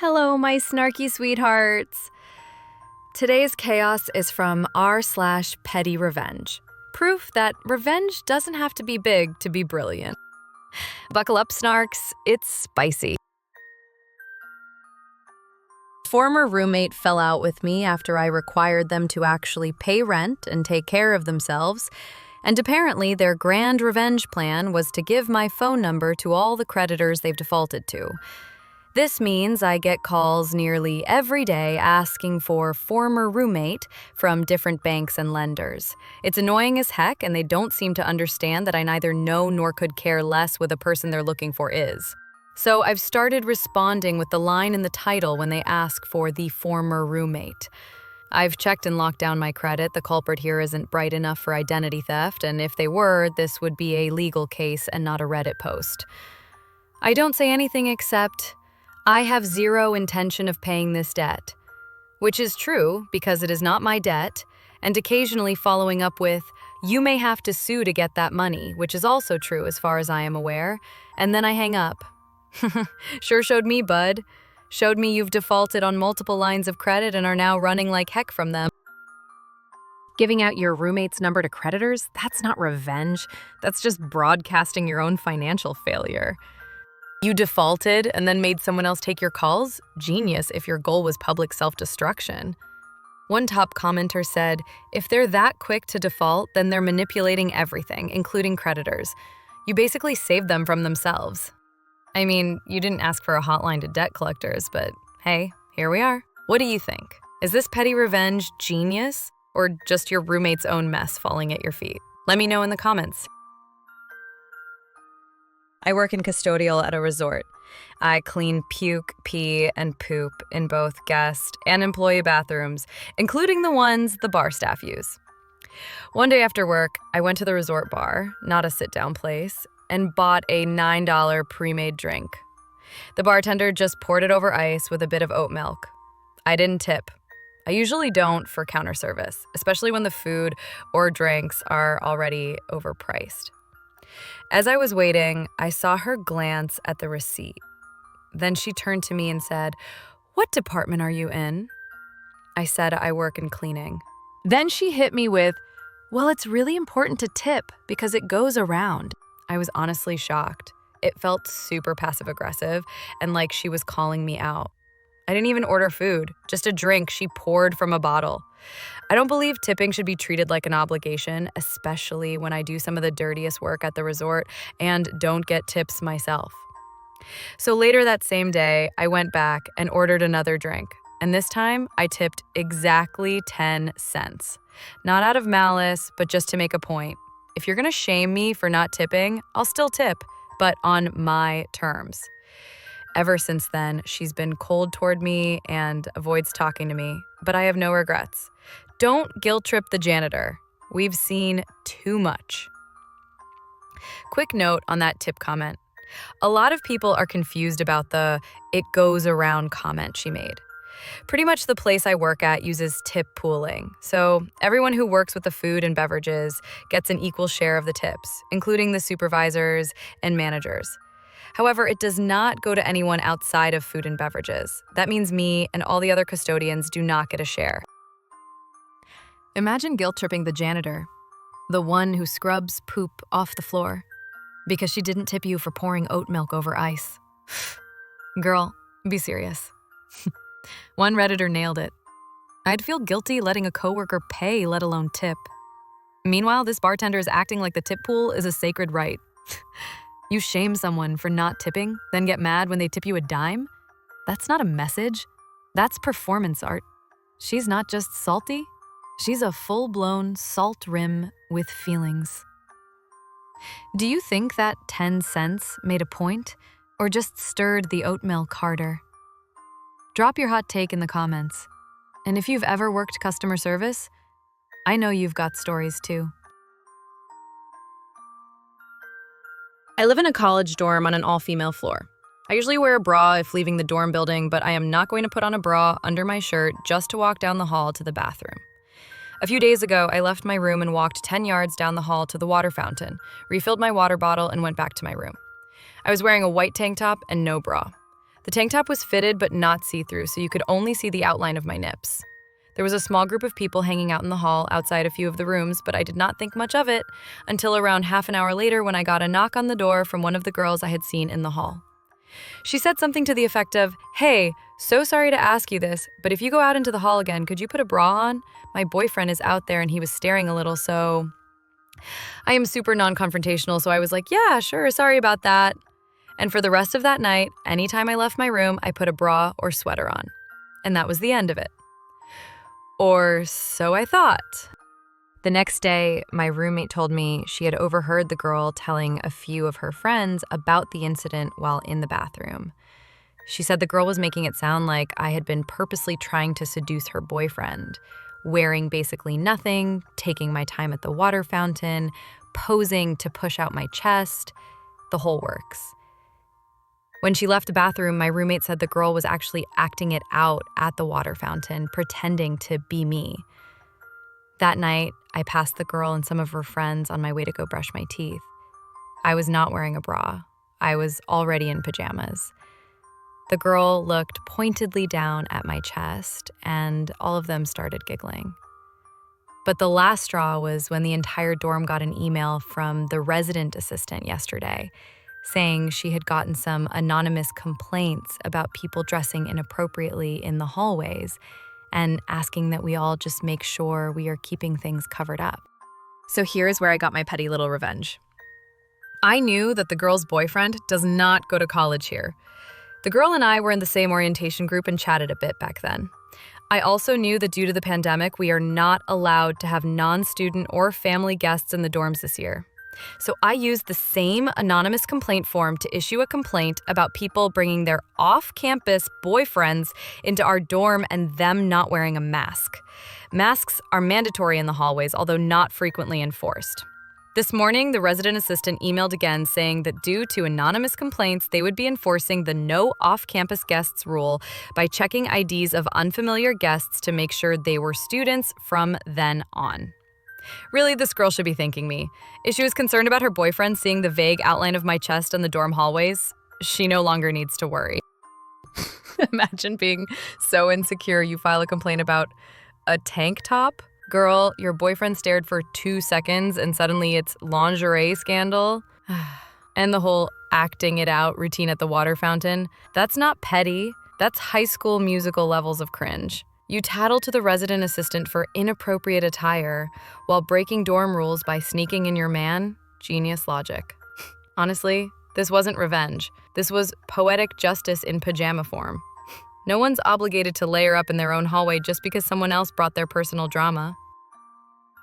Hello, my snarky sweethearts. Today's chaos is from r/PettyRevenge. Proof that revenge doesn't have to be big to be brilliant. Buckle up, Snarks. It's spicy. Former roommate fell out with me after I required them to actually pay rent and take care of themselves, and apparently their grand revenge plan was to give my phone number to all the creditors they've defaulted to. This means I get calls nearly every day asking for former roommate from different banks and lenders. It's annoying as heck, and they don't seem to understand that I neither know nor could care less what the person they're looking for is. So I've started responding with the line in the title when they ask for the former roommate. I've checked and locked down my credit. The culprit here isn't bright enough for identity theft, and if they were, this would be a legal case and not a Reddit post. I don't say anything except, I have zero intention of paying this debt, which is true because it is not my debt, and occasionally following up with, you may have to sue to get that money, which is also true as far as I am aware, and then I hang up. Sure showed me, bud. Showed me you've defaulted on multiple lines of credit and are now running like heck from them. Giving out your roommate's number to creditors? That's not revenge. That's just broadcasting your own financial failure. You defaulted and then made someone else take your calls? Genius if your goal was public self-destruction. One top commenter said, if they're that quick to default, then they're manipulating everything, including creditors. You basically saved them from themselves. I mean, you didn't ask for a hotline to debt collectors, but hey, here we are. What do you think? Is this petty revenge genius or just your roommate's own mess falling at your feet? Let me know in the comments. I work in custodial at a resort. I clean puke, pee, and poop in both guest and employee bathrooms, including the ones the bar staff use. One day after work, I went to the resort bar, not a sit-down place, and bought a $9 pre-made drink. The bartender just poured it over ice with a bit of oat milk. I didn't tip. I usually don't for counter service, especially when the food or drinks are already overpriced. As I was waiting, I saw her glance at the receipt. Then she turned to me and said, "What department are you in?" I said I work in cleaning. Then she hit me with, "Well, it's really important to tip because it goes around." I was honestly shocked. It felt super passive-aggressive and like she was calling me out. I didn't even order food, just a drink she poured from a bottle. I don't believe tipping should be treated like an obligation, especially when I do some of the dirtiest work at the resort and don't get tips myself. So later that same day, I went back and ordered another drink, and this time I tipped exactly 10 cents. Not out of malice, but just to make a point. If you're gonna shame me for not tipping, I'll still tip, but on my terms. Ever since then, she's been cold toward me and avoids talking to me, but I have no regrets. Don't guilt trip the janitor. We've seen too much. Quick note on that tip comment. A lot of people are confused about the "it goes around" comment she made. Pretty much the place I work at uses tip pooling, so everyone who works with the food and beverages gets an equal share of the tips, including the supervisors and managers. However, it does not go to anyone outside of food and beverages. That means me and all the other custodians do not get a share. Imagine guilt-tripping the janitor, the one who scrubs poop off the floor, because she didn't tip you for pouring oat milk over ice. Girl, be serious. One Redditor nailed it. I'd feel guilty letting a coworker pay, let alone tip. Meanwhile, this bartender is acting like the tip pool is a sacred right. You shame someone for not tipping, then get mad when they tip you a dime? That's not a message. That's performance art. She's not just salty. She's a full-blown salt rim with feelings. Do you think that 10 cents made a point, or just stirred the oat milk harder? Drop your hot take in the comments. And if you've ever worked customer service, I know you've got stories too. I live in a college dorm on an all-female floor. I usually wear a bra if leaving the dorm building, but I am not going to put on a bra under my shirt just to walk down the hall to the bathroom. A few days ago, I left my room and walked 10 yards down the hall to the water fountain, refilled my water bottle, and went back to my room. I was wearing a white tank top and no bra. The tank top was fitted but not see-through, so you could only see the outline of my nips. There was a small group of people hanging out in the hall outside a few of the rooms, but I did not think much of it until around half an hour later when I got a knock on the door from one of the girls I had seen in the hall. She said something to the effect of, "Hey, so sorry to ask you this, but if you go out into the hall again, could you put a bra on? My boyfriend is out there and he was staring a little, so..." I am super non-confrontational, so I was like, "Yeah, sure, sorry about that." And for the rest of that night, anytime I left my room, I put a bra or sweater on. And that was the end of it. Or so I thought. The next day, my roommate told me she had overheard the girl telling a few of her friends about the incident while in the bathroom. She said the girl was making it sound like I had been purposely trying to seduce her boyfriend, wearing basically nothing, taking my time at the water fountain, posing to push out my chest, the whole works. When she left the bathroom, my roommate said the girl was actually acting it out at the water fountain, pretending to be me. That night, I passed the girl and some of her friends on my way to go brush my teeth. I was not wearing a bra. I was already in pajamas. The girl looked pointedly down at my chest, and all of them started giggling. But the last straw was when the entire dorm got an email from the resident assistant yesterday, saying she had gotten some anonymous complaints about people dressing inappropriately in the hallways and asking that we all just make sure we are keeping things covered up. So here's where I got my petty little revenge. I knew that the girl's boyfriend does not go to college here. The girl and I were in the same orientation group and chatted a bit back then. I also knew that due to the pandemic, we are not allowed to have non-student or family guests in the dorms this year. So I used the same anonymous complaint form to issue a complaint about people bringing their off-campus boyfriends into our dorm and them not wearing a mask. Masks are mandatory in the hallways, although not frequently enforced. This morning, the resident assistant emailed again saying that due to anonymous complaints, they would be enforcing the no off-campus guests rule by checking IDs of unfamiliar guests to make sure they were students from then on. Really, this girl should be thanking me. If she was concerned about her boyfriend seeing the vague outline of my chest in the dorm hallways, she no longer needs to worry. Imagine being so insecure you file a complaint about a tank top. Girl, your boyfriend stared for 2 seconds and suddenly it's lingerie scandal. And the whole acting it out routine at the water fountain. That's not petty. That's high school musical levels of cringe. You tattle to the resident assistant for inappropriate attire while breaking dorm rules by sneaking in your man? Genius logic. Honestly, this wasn't revenge. This was poetic justice in pajama form. No one's obligated to layer up in their own hallway just because someone else brought their personal drama.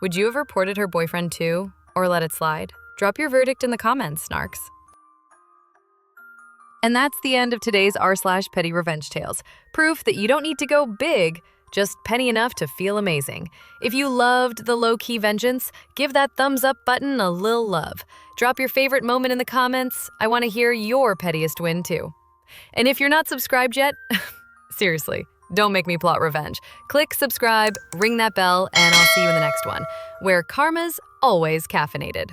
Would you have reported her boyfriend too, or let it slide? Drop your verdict in the comments, Snarks. And that's the end of today's r/petty revenge tales. Proof that you don't need to go big, just petty enough to feel amazing. If you loved the low-key vengeance, give that thumbs up button a little love. Drop your favorite moment in the comments. I want to hear your pettiest win too. And if you're not subscribed yet, seriously, don't make me plot revenge. Click subscribe, ring that bell, and I'll see you in the next one, where karma's always caffeinated.